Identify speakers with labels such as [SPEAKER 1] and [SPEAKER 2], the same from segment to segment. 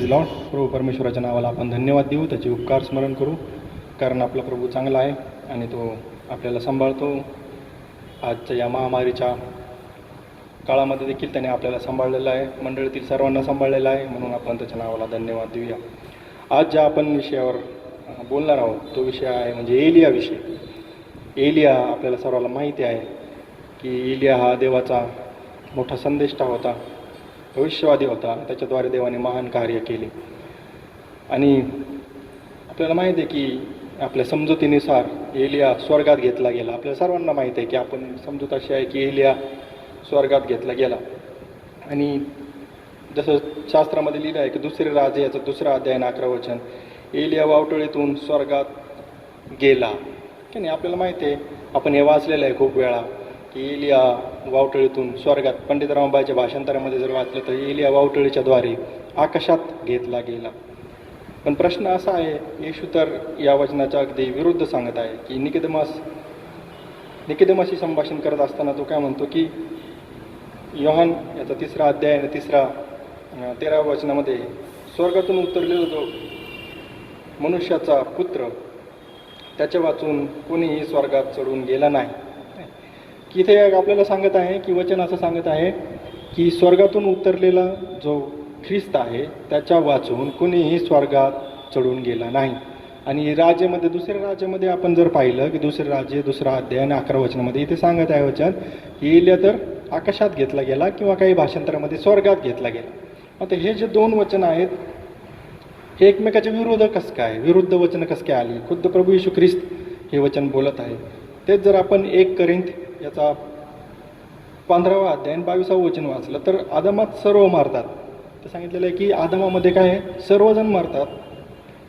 [SPEAKER 1] Lord. प्रभू परमेश्वराच्या नावाला आपण धन्यवाद देऊ, त्याचे उपकार स्मरण करू, कारण आपला प्रभू चांगला आहे आणि तो आपल्याला सांभाळतो. आजच्या या महामारीच्या काळामध्ये देखील त्याने आपल्याला सांभाळलेलं आहे, मंडळीतील सर्वांना सांभाळलेलं आहे, म्हणून आपण त्याच्या नावाला धन्यवाद देऊया. आज ज्या आपण विषयावर बोलणार आहोत तो विषय आहे म्हणजे एलिया विषय. एलिया आपल्याला सर्वांना माहिती आहे की एलिया हा देवाचा मोठा संदेष्टा होता, भविष्यवादी होता. त्याच्याद्वारे देवाने महान कार्य केले आणि आपल्याला माहिती आहे की आपल्या समजुतीनुसार एलिया स्वर्गात घेतला गेला. आपल्याला सर्वांना माहिती आहे की आपण समजूत अशी आहे की एलिया स्वर्गात घेतला गेला. आणि जसं शास्त्रामध्ये लिहिलं आहे की दुसरे राजे याचं 2 अध्याय 11 वचन, एलिया वावटळीतून स्वर्गात गेला की नाही. आपल्याला माहिती आहे, आपण हे वाचलेलं आहे खूप वेळा की एलिया वावटळीतून स्वर्गात. पंडित रामबाईच्या भाषांतरामध्ये जर वाचलं तर एलिया वावटळीच्या द्वारे आकाशात घेतला गेला. पण प्रश्न असा आहे, येशू तर या वचनाच्या अगदी विरुद्ध सांगत आहे की निकोदेमाशी संभाषण करत असताना तो काय म्हणतो की योहान याचा 3 अध्याय आणि 13 वचनामध्ये स्वर्गातून उतरलेला जो मनुष्याचा पुत्र त्याच्या वाचून कोणीही स्वर्गात चढून गेला नाही. की इथे आपल्याला सांगत आहे की वचन असं सांगत आहे की स्वर्गातून उतरलेला जो ख्रिस्त आहे त्याच्या वाचून कोणीही स्वर्गात चढून गेला नाही. आणि राज्यामध्ये 2 राज्यामध्ये आपण जर पाहिलं की 2 राज्य 2 अध्याय आणि 11 वचनामध्ये इथे सांगत आहे वचन की एलिया तर आकाशात घेतला गेला किंवा काही भाषांतरामध्ये स्वर्गात घेतला गेला. आता हे जे 2 वचन आहेत हे एकमेकाचे विरुद्ध कसं काय, विरुद्ध वचन कसं काय आली. खुद्द प्रभू येशू ख्रिस्त हे वचन बोलत आहे. तेच जर आपण 1 कोरिंथ याचा 15वा अध्याय 22वा वचन वाचलं तर आदमात सर्व मारतात. तर सांगितलेलं आहे की आदमामध्ये काय आहे, सर्वजण मारतात.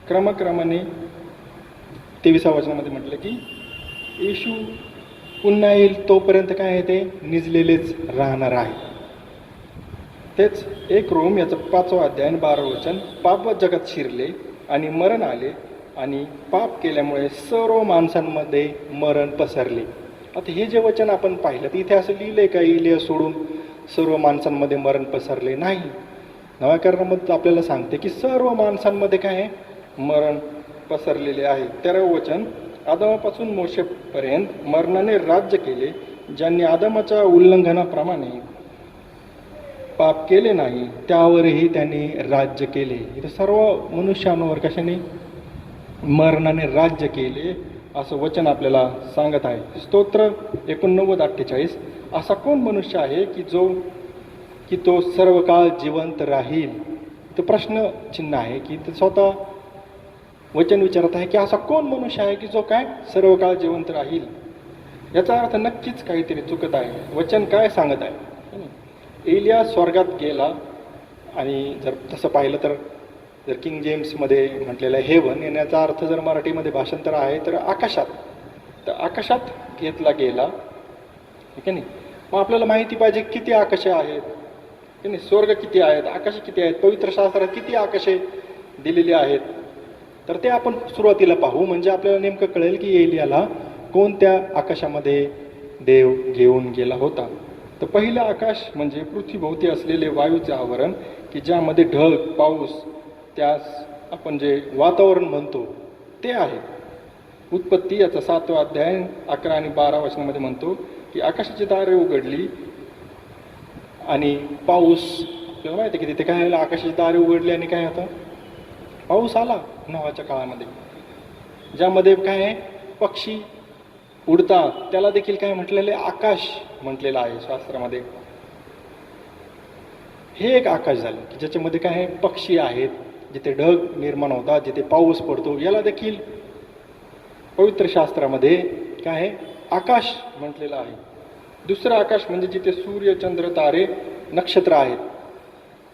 [SPEAKER 1] क्रमाक्रमाने 23व्या वचनामध्ये म्हटलं की येशू पुन्हा येईल तोपर्यंत काय आहे ते निजलेलेच राहणार आहे. तेच 1 रोम याचं 5वा अध्याय 12 वचन, पाप जगात शिरले आणि मरण आले आणि पाप केल्यामुळे सर्व माणसांमध्ये मरण पसरले. आता हे जे वचन आपण पाहिलं तर इथे असं लिहिलं आहे का एलिया सोडून सर्व माणसांमध्ये मरण पसरले नाही. नव्या करारामध्ये आपल्याला सांगते की सर्व माणसांमध्ये काय आहे, मरण पसरलेले आहे. 13वं वचन, आदमापासून मोशेपर्यंत मरणाने राज्य केले, ज्यांनी आदमाच्या उल्लंघनाप्रमाणे पाप केले नाही त्यावरही त्यांनी राज्य केले. इथे सर्व मनुष्यांवर कशाने, मरणाने राज्य केले असं वचन आपल्याला सांगत आहे. स्तोत्र 89:48, असा कोण मनुष्य आहे की तो सर्व काळ जिवंत राहील. तो प्रश्न चिन्ह आहे की ते स्वतः वचन विचारत आहे की असा कोण मनुष्य आहे की जो काय सर्व काळ जिवंत राहील. याचा अर्थ नक्कीच काहीतरी चुकत आहे. वचन काय सांगत आहे, एलिया स्वर्गात गेला. आणि जर तसं पाहिलं तर जर किंग जेम्समध्ये म्हटलेलं आहे हेवन, येण्याचा अर्थ जर मराठीमध्ये भाषांतर आहे तर आकाशात. तर आकाशात घेतला गेला, ठीक आहे नाही. मग आपल्याला माहिती पाहिजे किती आकाशे आहेत की नाही, स्वर्ग किती आहेत, आकाशे किती आहेत, पवित्र शास्त्रात किती आकाशे दिलेली आहेत. तर ते आपण सुरुवातीला पाहू म्हणजे आपल्याला नेमकं कळेल की एलियाला कोणत्या आकाशामध्ये देव घेऊन गेला होता. तर पहिलं आकाश म्हणजे पृथ्वीभोवती असलेले वायूचे आवरण की ज्यामध्ये ढग, पाऊस, त्यास आपण जे वातावरण म्हणतो ते आहे. उत्पत्ती याचा 7वा अध्याय 11 आणि 12 वचनामध्ये म्हणतो की आकाशाची दारे उघडली आणि पाऊस. आपल्याला माहिती आहे की तिथे काय झालं, आकाशाची दारे उघडली आणि काय होतं, पाऊस आला नोहाच्या काळामध्ये. ज्यामध्ये काय आहे, पक्षी उडतात, त्याला देखील काय म्हटलेलं आहे, आकाश म्हटलेलं आहे शास्त्रामध्ये. हे एक आकाश झालं की ज्याच्यामध्ये काय आहे, पक्षी आहेत, जिथे ढग निर्माण होतात, जिथे पाऊस पडतो, याला देखील पवित्र शास्त्रामध्ये काय आहे, आकाश म्हटलेलं आहे. दुसरं आकाश म्हणजे जिथे सूर्य, चंद्र, तारे, नक्षत्र आहेत,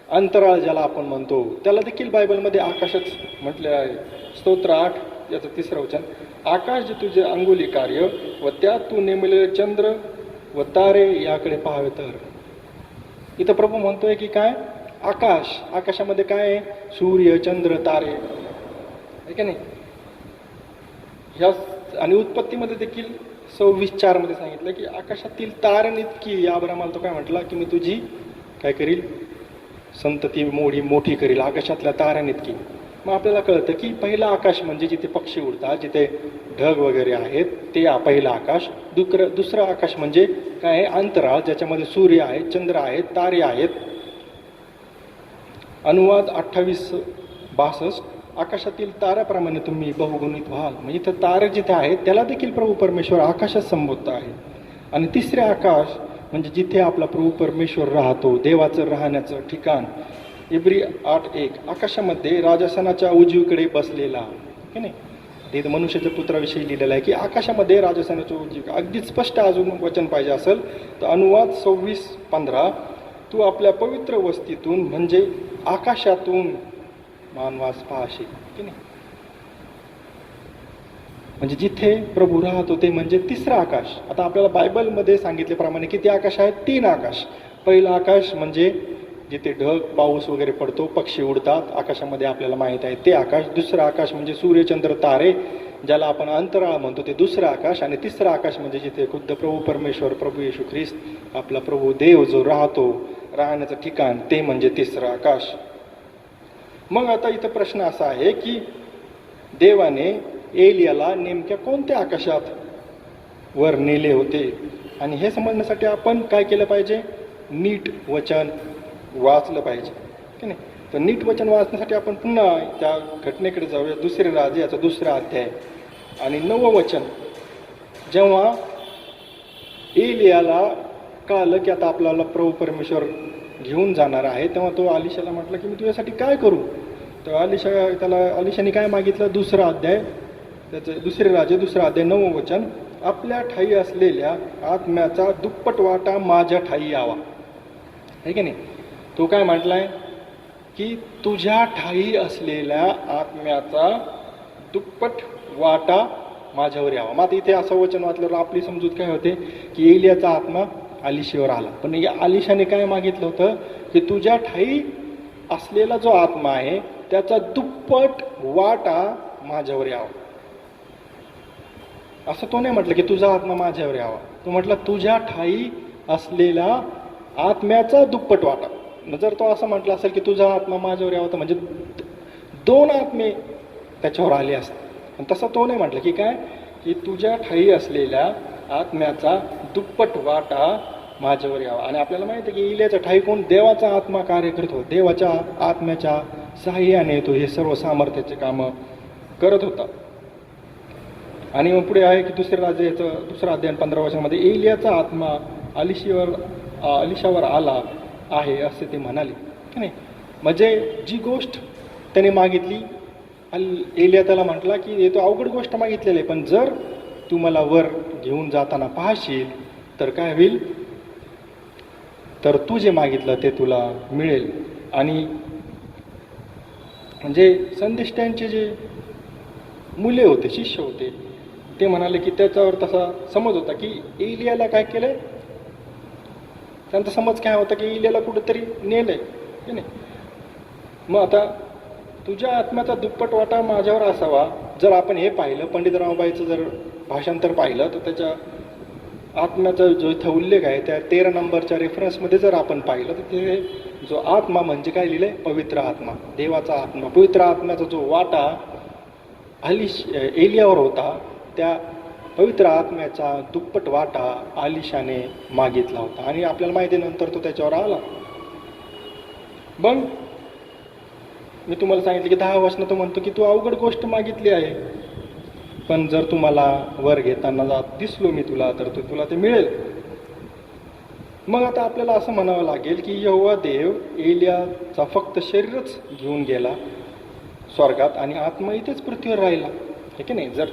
[SPEAKER 1] अंतराळ ज्याला आपण म्हणतो, त्याला देखील बायबलमध्ये आकाशच म्हटलेलं आहे. स्तोत्र 8 याचं 3रं वचन, आकाश जे तुझे अंगुली कार्य व त्यात तू नेमलेले चंद्र व तारे याकडे पाहावे. तर इथं प्रभू म्हणतोय की काय, आकाश, आकाशामध्ये काय आहे, सूर्य, चंद्र, तारे, आहे नाही. ह्या आणि उत्पत्तीमध्ये देखील 26:4 मध्ये सांगितलं की आकाशातील तारण इतकी, अब्रामाला तो काय म्हटला की मी तुझी काय करील, संतती मोडी मोठी करील आकाशातल्या ताऱ्यानितकी. मग आपल्याला कळतं की पहिलं आकाश म्हणजे जिथे पक्षी उडतात, जिथे ढग वगैरे आहेत ते पहिलं आकाश. दुसरं आकाश म्हणजे काय आहे? अंतराळ, ज्याच्यामध्ये सूर्य आहे, चंद्र आहेत, तारे आहेत. अनुवाद 28:62. आकाशातील ताऱ्याप्रमाणे तुम्ही बहुगुणित व्हाल. म्हणजे इथं तारे जिथे आहेत त्याला देखील प्रभू परमेश्वर आकाशात संबोधत आहे. आणि तिसरे आकाश म्हणजे जिथे आपला प्रभू परमेश्वर राहतो, देवाचं राहण्याचं ठिकाण. इब्री 8:1. आकाशामध्ये राजस्थानाच्या उजवीकडे बसलेला, की नाही, ते मनुष्याच्या पुत्राविषयी लिहिलेलं आहे की आकाशामध्ये राजस्थानाच्या उजवी. अगदी स्पष्ट अजून वचन पाहिजे असेल तर अनुवाद 26:15. तू आपल्या पवित्र वस्तीतून म्हणजे आकाशातून मानवास पाहशील, की नाही. म्हणजे जिथे प्रभू राहतो ते म्हणजे तिसरं आकाश. आता आपल्याला बायबलमध्ये सांगितल्याप्रमाणे किती आकाश आहेत? 3 आकाश. पहिलं आकाश म्हणजे जिथे ढग, पाऊस वगैरे पडतो, पक्षी उडतात आकाशामध्ये, आपल्याला माहीत आहे ते आकाश. दुसरं आकाश म्हणजे सूर्यचंद्र तारे, ज्याला आपण अंतराळ म्हणतो, ते दुसरं आकाश. आणि तिसरं आकाश म्हणजे जिथे खुद्द प्रभू परमेश्वर, प्रभू येशू ख्रिस्त, आपला प्रभू देव जो राहतो, राहण्याचं ठिकाण, ते म्हणजे तिसरं आकाश. मग आता इथं प्रश्न असा आहे की देवाने एलियाला नेमक्या कोणत्या आकाशात वर नेले होते? आणि हे समजण्यासाठी आपण काय केलं पाहिजे? नीट वचन वाचलं पाहिजे, की नाही. तर नीट वचन वाचण्यासाठी आपण पुन्हा त्या घटनेकडे जाऊया. दुसरे राजे याचा 2रा अध्याय आणि 9वं वचन. जेव्हा एलियाला कळलं की आता आपल्याला प्रभू परमेश्वर घेऊन जाणार आहे, तेव्हा तो अलिशाला म्हटलं की मी तुझ्यासाठी काय करू? तर अलिशाने काय मागितलं? 2रा अध्याय त्याचं 2 राजे 2रा अध्याय 9वं वचन. आपल्या ठाई असलेल्या आत्म्याचा दुप्पट वाटा माझ्या ठाई यावा. आहे की नाही. तो काय म्हटलाय की तुझ्या ठाई असलेल्या आत्म्याचा दुप्पट वाटा माझ्यावर यावा. मग इथे असं वचन वाचल्यावर आपली समजूत काय होते की एलियाचा आत्मा अलिशेवर आला. पण या अलिशाने काय मागितलं होतं की तुझ्या ठाई असलेला जो आत्मा आहे त्याचा दुप्पट वाटा माझ्यावर यावा. असं तो नाही म्हटलं की तुझा आत्मा माझ्यावर यावा. तो म्हटलं तुझ्या ठाई असलेला आत्म्याचा दुप्पट वाटा. जर तो असं म्हटलं असेल की तुझा आत्मा माझ्यावर यावा, तर म्हणजे 2 आत्मे त्याच्यावर आले असतात. पण तसं तो नाही म्हटलं की काय की तुझ्या ठाई असलेल्या आत्म्याचा दुप्पट वाटा माझ्यावर यावा. आणि आपल्याला माहिती आहे की इलियाचा ठाई कोण? देवाचा आत्मा कार्य करतो. देवाच्या आत्म्याच्या साह्याने तो हे सर्व सामर्थ्याचे कामं करत होता. आणि मग पुढे आहे की 2 राजाचं 2रा अध्याय 15 वचनामध्ये एलियाचा आत्मा अलिशावर आला आहे असे ते म्हणाले, की नाही. म्हणजे जी गोष्ट त्याने मागितली, एलिया त्याला म्हटला की हे तो अवघड गोष्ट मागितलेली आहे, पण जर तू मला वर घेऊन जाताना पाहशील तर काय होईल? तर तू जे मागितलं ते तुला मिळेल. आणि म्हणजे संदेष्टांचे जे मुले होते, शिष्य होते, ते म्हणाले की त्याच्यावर तसा समज होता की एलियाला काय केलंय. त्यांचा समज काय होता की एलियाला कुठेतरी नेलंय, की नाही. मग आता तुझ्या आत्म्याचा दुप्पट वाटा माझ्यावर असावा. जर आपण हे पाहिलं, पंडित रामबाईचं जर भाषांतर पाहिलं, तर त्याच्या आत्म्याचा जो इथं उल्लेख आहे त्या 13 नंबरच्या रेफरन्समध्ये जर आपण पाहिलं तर ते जो आत्मा म्हणजे काय लिहिलंय? पवित्र आत्मा, देवाचा आत्मा. पवित्र आत्म्याचा जो वाटा एलियावर होता, त्या पवित्र आत्म्याचा दुप्पट वाटा अलिशाने मागितला होता. आणि आपल्याला माहिती नंतर तो त्याच्यावर आला. मग मी तुम्हाला सांगितलं की 10 वचनं तो म्हणतो की तू अवघड गोष्ट मागितली आहे, पण जर तुम्हाला वर घेताना जात दिसलो मी तुला, तर तुला ते मिळेल. मग आता आपल्याला असं म्हणावं लागेल की यहोवा देव एलियाचा फक्त शरीरच घेऊन गेला स्वर्गात आणि आत्मा इथेच पृथ्वीवर राहिला, हे की नाही. जर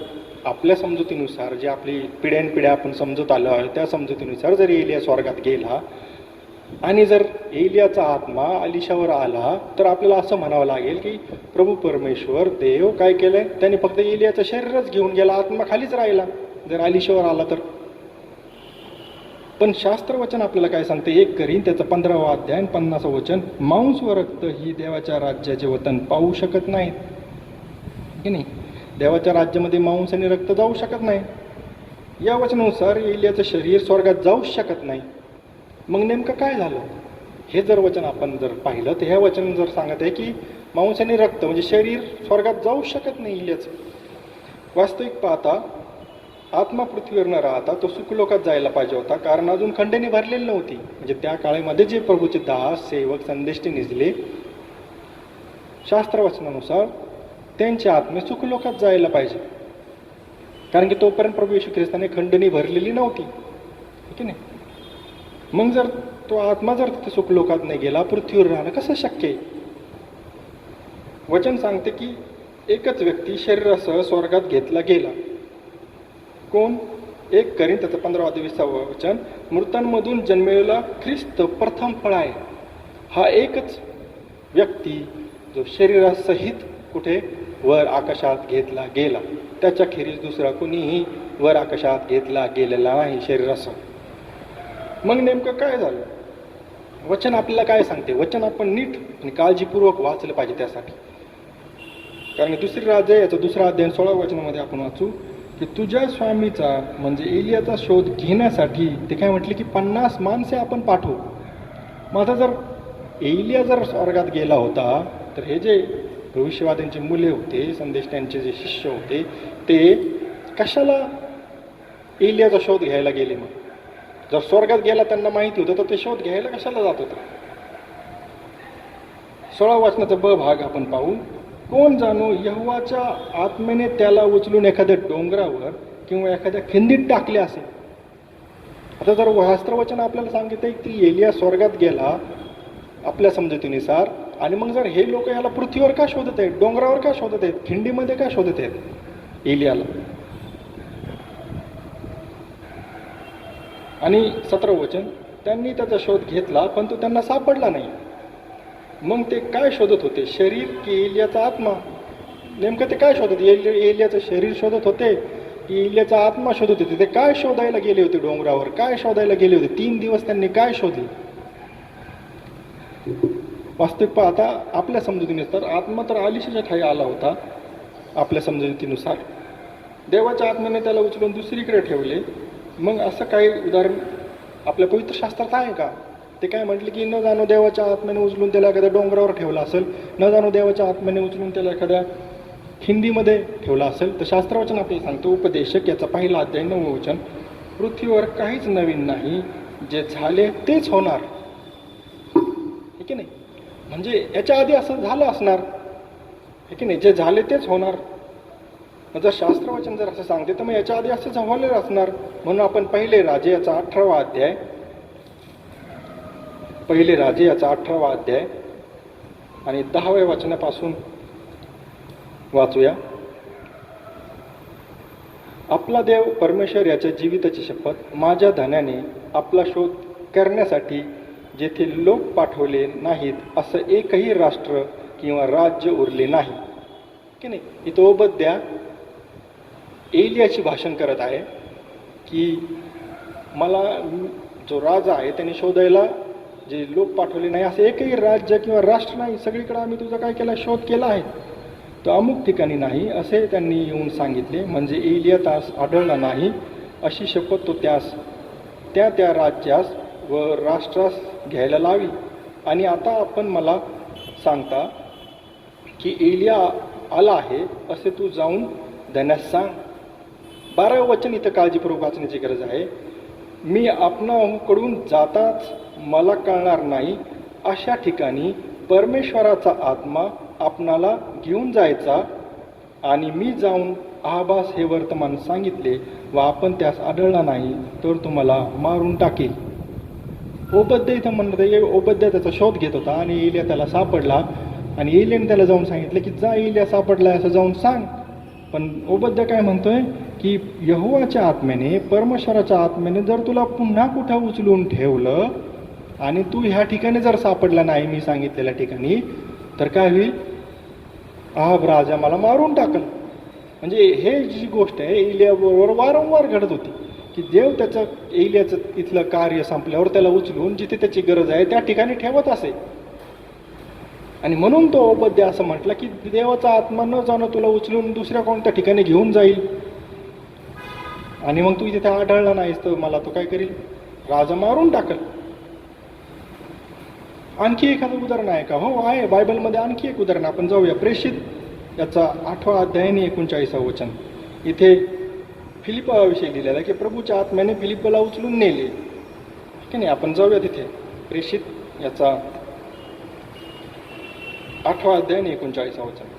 [SPEAKER 1] आपल्या समजुतीनुसार, जे आपली पिढ्यानपिढ्या आपण समजत आलो आहे त्या समजुतीनुसार जर एलिया स्वर्गात गेला आणि जर एलियाचा आत्मा अलिशावर आला, तर आपल्याला असं म्हणावं लागेल की प्रभू परमेश्वर देव काय केलंय? त्याने फक्त एलियाचं शरीरच घेऊन गेला, आत्मा खालीच राहिला जर अलिशावर आला तर. पण शास्त्रवचन आपल्याला काय सांगते? 1 करीन त्याचं 15वा अध्याय 50वं वचन. मांस व रक्त ही देवाच्या राज्याचे वतन पाहू शकत नाहीत, की नाही. देवाच्या राज्यामध्ये मांस आणि रक्त जाऊ शकत नाही. या वचनानुसार एलियाचं शरीर स्वर्गात जाऊच शकत नाही. मग नेमकं काय झालं? हे जर वचन आपण जर पाहिलं तर हे वचन जर सांगत आहे की मांस आणि रक्त म्हणजे शरीर स्वर्गात जाऊ शकत नाही इल्याचं. वास्तविक पाहता आत्मा पृथ्वीवर न राहता तो सुखलोकात जायला पाहिजे होता, कारण अजून खंडणी भरलेली नव्हती. म्हणजे त्या काळामध्ये जे प्रभूचे दास सेवक संदेष्टे निजले शास्त्रवचनानुसार त्यांचे आत्मे सुखलोकात जायला पाहिजे, कारण की तोपर्यंत प्रभू येशू ख्रिस्ताने खंडणी भरलेली नव्हती, ठीक नाही. मग जर तो आत्मा जर तिथे सुखलोकात नाही गेला, पृथ्वीवर राहणं कसं शक्य आहे? वचन सांगते की एकच व्यक्ती शरीरासह स्वर्गात घेतला गेला. कोण? 1 कोरिंथीचं 15-20 वचन, मृतांमधून जन्मलेला ख्रिस्त प्रथम फळ आहे. हा एकच व्यक्ती जो शरीरासहित कुठे? वर आकाशात घेतला गेला. त्याच्याखेरीज दुसरा कोणीही वर आकाशात घेतला गेलेला नाही शरीरासह. मग नेमकं काय झालं? वचन आपल्याला काय सांगते? वचन आपण नीट आणि काळजीपूर्वक वाचलं पाहिजे त्यासाठी. कारण दुसरी राज्य याचा 2 अध्याय 16 वचनामध्ये आपण वाचू की तुझ्या स्वामीचा म्हणजे एलियाचा शोध घेण्यासाठी ते काय म्हटले की 50 माणसे आपण पाठवू. माझा जर एलिया जर स्वर्गात गेला होता तर हे जे भविष्यवाद्यांचे मुले होते, संदेष्टांचे जे शिष्य होते, ते कशाला एलियाचा शोध घ्यायला गेले? मग जर स्वर्गात गेला त्यांना माहिती होतं तर ते शोध घ्यायला कशाला जात होतं? 16 वचनाचा ब भाग आपण पाहू. कोण जाणो यहोवाच्या आत्म्याने त्याला उचलून एखाद्या डोंगरावर किंवा एखाद्या खिंडीत टाकले असेल. आता जर शास्त्रवचन आपल्याला सांगितलं की एलिया स्वर्गात गेला आपल्या समजुतीनुसार, आणि मग जर हे लोक याला पृथ्वीवर का शोधत आहेत, डोंगरावर का शोधत आहेत, खिंडीमध्ये का शोधत आहेत एलियाला? आणि 17 वचन, त्यांनी त्याचा शोध घेतला पण तो त्यांना सापडला नाही. मग ते काय शोधत होते? शरीर की एलियाचा आत्मा? नेमकं ते काय शोधत? एलियाचं शरीर शोधत होते की एलियाचा आत्मा शोधत होते? ते काय शोधायला गेले होते डोंगरावर? काय शोधायला गेले होते? 3 दिवस त्यांनी काय शोधले? वास्तविक पाहता आपल्या समजुतीनुसार आत्मा तर आलिशाच्या ठाई आला होता. आपल्या समजुतीनुसार देवाच्या आत्म्याने त्याला उचलून दुसरीकडे ठेवले. मग असं काही उदाहरण आपल्या पवित्र शास्त्रात आहे का? ते काय म्हटले की न जाणो देवाच्या आत्म्याने उचलून त्याला एखाद्या डोंगरावर ठेवला असेल, न जाणो देवाच्या आत्म्याने उचलून त्याला एखाद्या खिंडीमध्ये ठेवला असेल. तर शास्त्रवचन आपल्याला सांगतो, उपदेशक याचा 1 अध्याय 9 वचन, पृथ्वीवर काहीच नवीन नाही, जे झाले तेच होणार. हे की नाही? म्हणजे याच्या आधी असं झालं असणार, हे की नाही? जे झाले तेच होणार. जर शास्त्रवचन जर असं सांगते तर मग याच्या आधी असं झालेलं असणार. म्हणून आपण 1 राजे याचा 18वा अध्याय, 1 राजे याचा 18वा अध्याय आणि 10व्या वचनापासून वाचूया. आपला देव परमेश्वर याच्या जीविताची शपथ, माझ्या धनाने आपला शोध करण्यासाठी जेथे लोक पाठवले नाहीत असं एकही राष्ट्र किंवा राज्य उरले नाही. की नाही? इथं ओबद्या एलियाची भाषण करत आहे की मला जो राजा आहे त्याने शोधायला जे लोक पाठवले नाही असं एकही राज्य किंवा राष्ट्र नाही. सगळीकडे आम्ही तुझा काय केला? शोध केला आहे, तो अमुक ठिकाणी नाही असे त्यांनी येऊन सांगितले. म्हणजे एलिया त्यास आढळला नाही अशी शपथ तो त्यास त्या राज्यास व राष्ट्रास घ्यायला लावी. आणि आता आपण मला सांगता की एलिया आला आहे असे तू जाऊन धन्यास सांग. 12वं वचन इथं काळजीपूर्वक वाचण्याची गरज आहे. मी आपणाकडून जाताच मला कळणार नाही अशा ठिकाणी परमेश्वराचा आत्मा आपणाला घेऊन जायचा, आणि मी जाऊन आहाबास हे वर्तमान सांगितले व आपण त्यास आढळला नाही तर तुम्हाला मारून टाकेल. ओबद्या इथं म्हणत आहे, ओबद्या त्याचा शोध घेत होता आणि एलिया त्याला सापडला, आणि एलियाने त्याला जाऊन सांगितलं की जा एलिया सापडला असं जाऊन सांग. पण ओबद्या काय म्हणतोय की यहोवाच्या आत्म्याने, परमेश्वराच्या आत्म्याने जर तुला पुन्हा कुठं उचलून ठेवलं आणि तू ह्या ठिकाणी जर सापडला नाही मी सांगितलेल्या ठिकाणी, तर काय होईल? आहाब राजा मला मारून टाकल. म्हणजे हे जी गोष्ट आहे एलियाबरोबर वारंवार घडत होती की देव त्याचं एलियाचं इथलं कार्य संपल्यावर त्याला उचलून जिथे त्याची गरज आहे त्या ठिकाणी ठेवत असे. आणि म्हणून तो ओबद्या असं म्हटलं की देवाचा आत्मा न जाणं तुला उचलून दुसऱ्या कोणत्या ठिकाणी घेऊन जाईल, आणि मग तू तिथे आढळला नाहीस तर मला तो काय करील? राजा मारून टाकल. आणखी एखादं उदाहरण आहे का? हो आहे, बायबलमध्ये आणखी एक उदाहरण. आपण जाऊया प्रेषित याचा 8वा अध्याय आणि 39व वचन. इथे फिलिपाविषयी लिहिलेलं आहे की प्रभूच्या आत्म्याने फिलिपला उचलून नेले, की नाही. आपण जाऊया तिथे. प्रेषित याचा 8वा अध्याय आणि 39व वचन.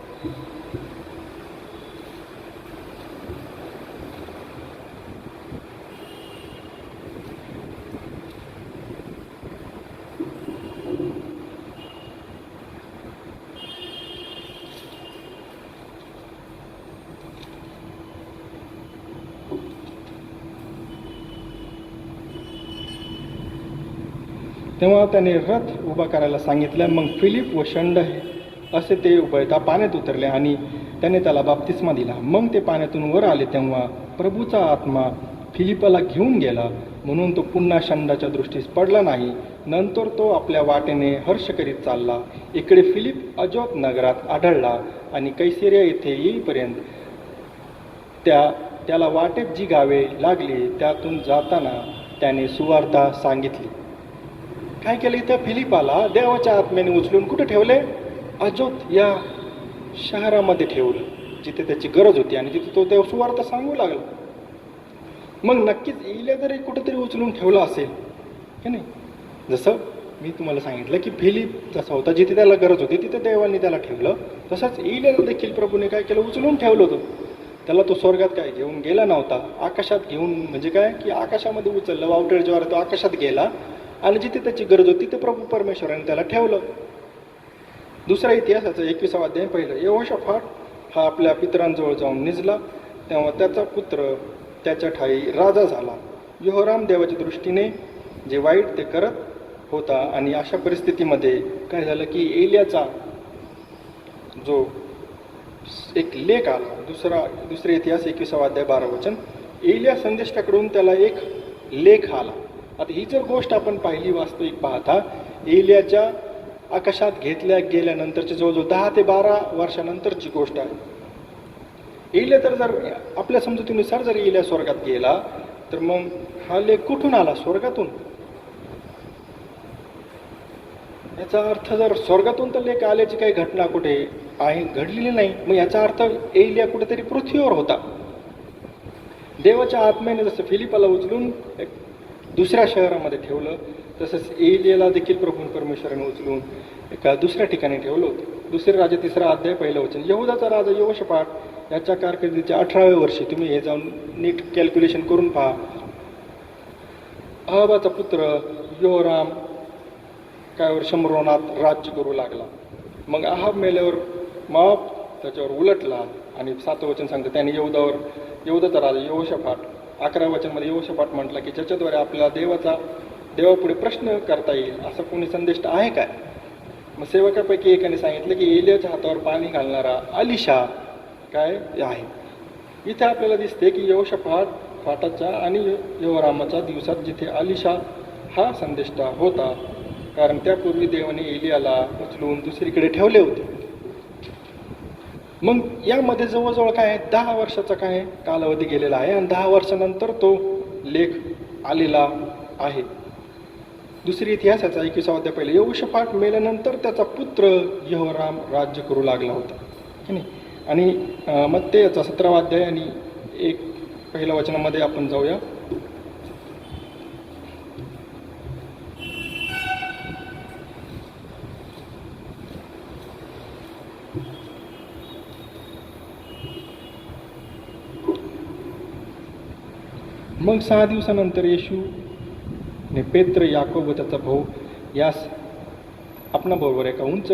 [SPEAKER 1] तेव्हा त्याने रथ उभा करायला सांगितलं. मग फिलिप व शंड असे ते उभयता पाण्यात उतरले आणि त्याने त्याला बाप्तिस्मा दिला. मग ते पाण्यातून वर आले तेव्हा प्रभूचा आत्मा फिलिपला घेऊन गेला, म्हणून तो पुन्हा शंडाच्या दृष्टीस पडला नाही. नंतर तो आपल्या वाटेने हर्ष करीत चालला. इकडे फिलिप अजोत नगरात आढळला आणि कैसरिया येथे येईपर्यंत त्याला वाटेत जी गावे लागली त्यातून जाताना त्याने सुवार्ता सांगितली. काय केलं इथं? फिलिपाला देवाच्या आत्म्याने उचलून कुठे ठेवले? अजोत या शहरामध्ये ठेवलं, जिथे त्याची गरज होती, आणि तिथे तो देव सुवार्ता सांगू लागला. मग नक्कीच एलिया तरी कुठेतरी उचलून ठेवला असेल, की नाही? जसं मी तुम्हाला सांगितलं की फिलिप जसा होता, जिथे त्याला गरज होती तिथे देवाने त्याला ठेवलं, तसंच एलियाला देखील प्रभूने काय केलं? उचलून ठेवलं होतं. त्याला तो स्वर्गात काय घेऊन गेला नव्हता, आकाशात घेऊन, म्हणजे काय की आकाशामध्ये उचललं, वावटळीद्वारे तो आकाशात गेला आणि जिथे त्याची गरज होती ते प्रभू परमेश्वराने त्याला ठेवलं. दुसरा इतिहासाचा 21वा अध्याय पहिलं. यहोशाफाट हा आपल्या पितरांजवळ जाऊन निजला, तेव्हा त्याचा पुत्र त्याच्या ठाई राजा झाला. यहोराम देवाच्या दृष्टीने जे वाईट ते करत होता, आणि अशा परिस्थितीमध्ये काय झालं की एलियाचा जो एक लेख आला. दुसरे इतिहास 21वा अध्याय 12 वचन. एलिया संदेष्टाकडून त्याला एक लेख आला. आता ही जर गोष्ट आपण पाहिली वास्तविक पाहता, एलियाच्या आकाशात गेल्यानंतरची जवळजवळ 10 ते 12 वर्षानंतरची गोष्ट आहे. एलिया तर जर आपल्या समजुतीनुसार जर एलिया स्वर्गात गेला तर मग हा लेख कुठून आला? स्वर्गातून. याचा अर्थ जर स्वर्गातून तर लेख आल्याची काही घटना कुठे आहे घडलेली नाही, मग याचा अर्थ एलिया कुठेतरी पृथ्वीवर होता. देवाच्या आत्म्याने जसं फिलिपाला उचलून एक दुसऱ्या शहरामध्ये ठेवलं, तसंच एलियाला देखील प्रभू परमेश्वराने उचलून एका दुसऱ्या ठिकाणी ठेवलं होतं. दुसरे राजा 3रा अध्याय 1 वचन. यहूदाचा राजा यहोशाफाट याच्या कारकिर्दीच्या 18व्या वर्षी, तुम्ही हे जाऊन नीट कॅल्क्युलेशन करून पहा, अहाबाचा पुत्र यहोराम काय शमरोनात राज्य करू लागला. मग अहाब मेल्यावर मोआब त्याच्यावर उलटला, आणि 7वं वचन सांगतं त्याने यहूदाचा राजा यहोशाफाट, 11व्या वचनमध्ये यहोशाफाट म्हटला की ज्याच्याद्वारे आपल्याला देवापुढे प्रश्न करता येईल असा कोणी संदेश आहे काय? मग सेवकापैकी एकाने सांगितलं की एलियाच्या हातावर पाणी घालणारा अलिशा काय आहे. इथे आपल्याला दिसते की यहोशाफाटाच्या आणि यहोरामाच्या दिवसात जिथे अलिशा हा संदेष्टा होता, कारण त्यापूर्वी देवाने एलियाला उचलून दुसरीकडे ठेवले होते. मग यामध्ये जवळजवळ काय 10 वर्षाचा काय कालावधी गेलेला आहे, आणि 10 वर्षानंतर तो लेख आलेला आहे. दुसरी इतिहासाचा 21वा अध्याय 1. यहोशाफाट मेल्यानंतर त्याचा पुत्र यहोराम राज्य करू लागला होता, की नाही. आणि मत्तेचा 17वा अध्याय आणि 1 वचनामध्ये आपण जाऊया. मग 6 दिवसानंतर येशूने पेत्र, याकोब व त्याचा भाऊ यास आपणाबरोबर एका उंच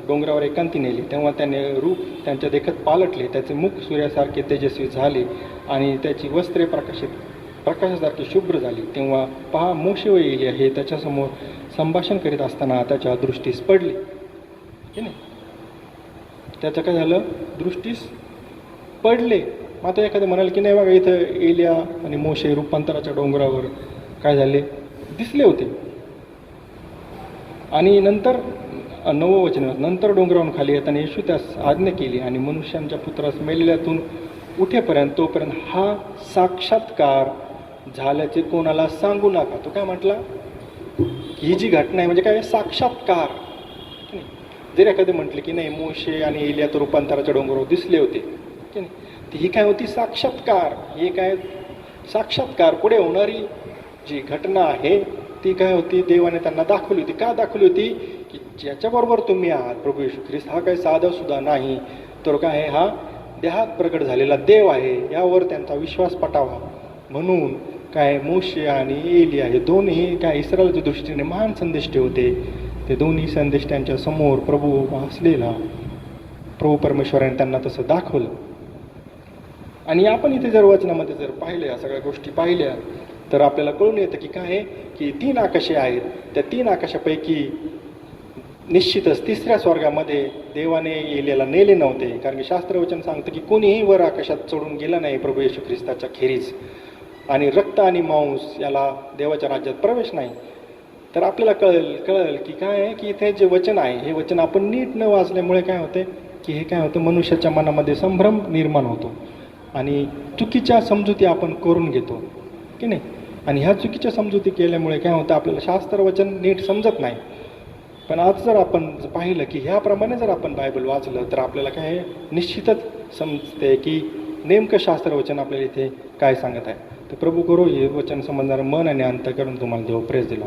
[SPEAKER 1] डोंगरावर एकांती नेली. तेव्हा त्याने रूप त्यांच्या देखत पालटले, त्याचे मुख सूर्यासारखे तेजस्वी झाले आणि त्याची वस्त्रे प्रकाशासारखी शुभ्र झाली. तेव्हा पहा, मोशे व एलिया हे त्याच्यासमोर संभाषण करीत असताना त्याच्या दृष्टीस पडले, की नाही. त्याचं काय झालं? दृष्टीस पडले. मग आता एखादं म्हणाल की नाही बघा, इथं एलिया आणि मोशे रूपांतराच्या डोंगरावर काय झाले? दिसले होते. आणि नंतर 9वं वचन. नंतर डोंगरावरून खाली येताना येशू त्यास आज्ञा केली, आणि मनुष्यांच्या पुत्रास मेलेल्यातून उठेपर्यंत तोपर्यंत हा साक्षात्कार झाल्याचे कोणाला सांगू नका. तो काय म्हटला ही जी घटना आहे म्हणजे काय साक्षात्कार. की नाही? जर एखादे म्हटले की नाही मोशे आणि एलिया तर रूपांतराच्या डोंगरावर दिसले होते की नाही, तर ही काय होती साक्षात्कार. ही काय साक्षात्कार पुढे होणारी जी घटना आहे ती काय होती, देवाने त्यांना दाखवली होती. का दाखवली होती की ज्याच्याबरोबर तुम्ही आहात प्रभू येशू ख्रिस्त हा काही साधा सुद्धा नाही, तर काय आहे हा देहात प्रकट झालेला देव आहे, यावर त्यांचा विश्वास पटावा म्हणून काय मोशे आणि एलिया हे दोन्ही काय इस्रायलच्या दृष्टीने महान संदेष्टे होते. ते दोन्ही संदेष्ट्यांच्या समोर प्रभू असलेला प्रभू परमेश्वराने त्यांना तसं दाखवलं. आणि आपण इथे जर वचनामध्ये जर पाहिलं या सगळ्या गोष्टी पाहिल्या तर आपल्याला कळून येतं की काय आहे की 3 आकाशे आहेत. त्या 3 आकाशापैकी निश्चितच 3ऱ्या स्वर्गामध्ये देवाने एलियाला नेले नव्हते, कारण की शास्त्रवचन सांगतं की कोणीही वर आकाशात चढून गेला नाही प्रभू येशू ख्रिस्ताच्या खेरीज, आणि रक्त आणि मांस याला देवाच्या राज्यात प्रवेश नाही. तर आपल्याला कळेल की काय आहे की इथे जे वचन आहे हे वचन आपण नीट न वाचल्यामुळे काय होते की हे काय होतं, मनुष्याच्या मनामध्ये संभ्रम निर्माण होतो आणि चुकीच्या समजुती आपण करून घेतो की नाही. आणि ह्या चुकीच्या समजुती केल्यामुळे काय होतं, आपल्याला शास्त्रवचन नीट समजत नाही. पण आज जर आपण पाहिलं की ह्याप्रमाणे जर आपण बायबल वाचलं तर आपल्याला काय निश्चितच समजते की नेमकं शास्त्रवचन आपल्याला इथे काय सांगत आहे. तर प्रभू करो हे वचन समजणारं मन आणि अंतःकरण तुम्हाला देव प्रेस दिला.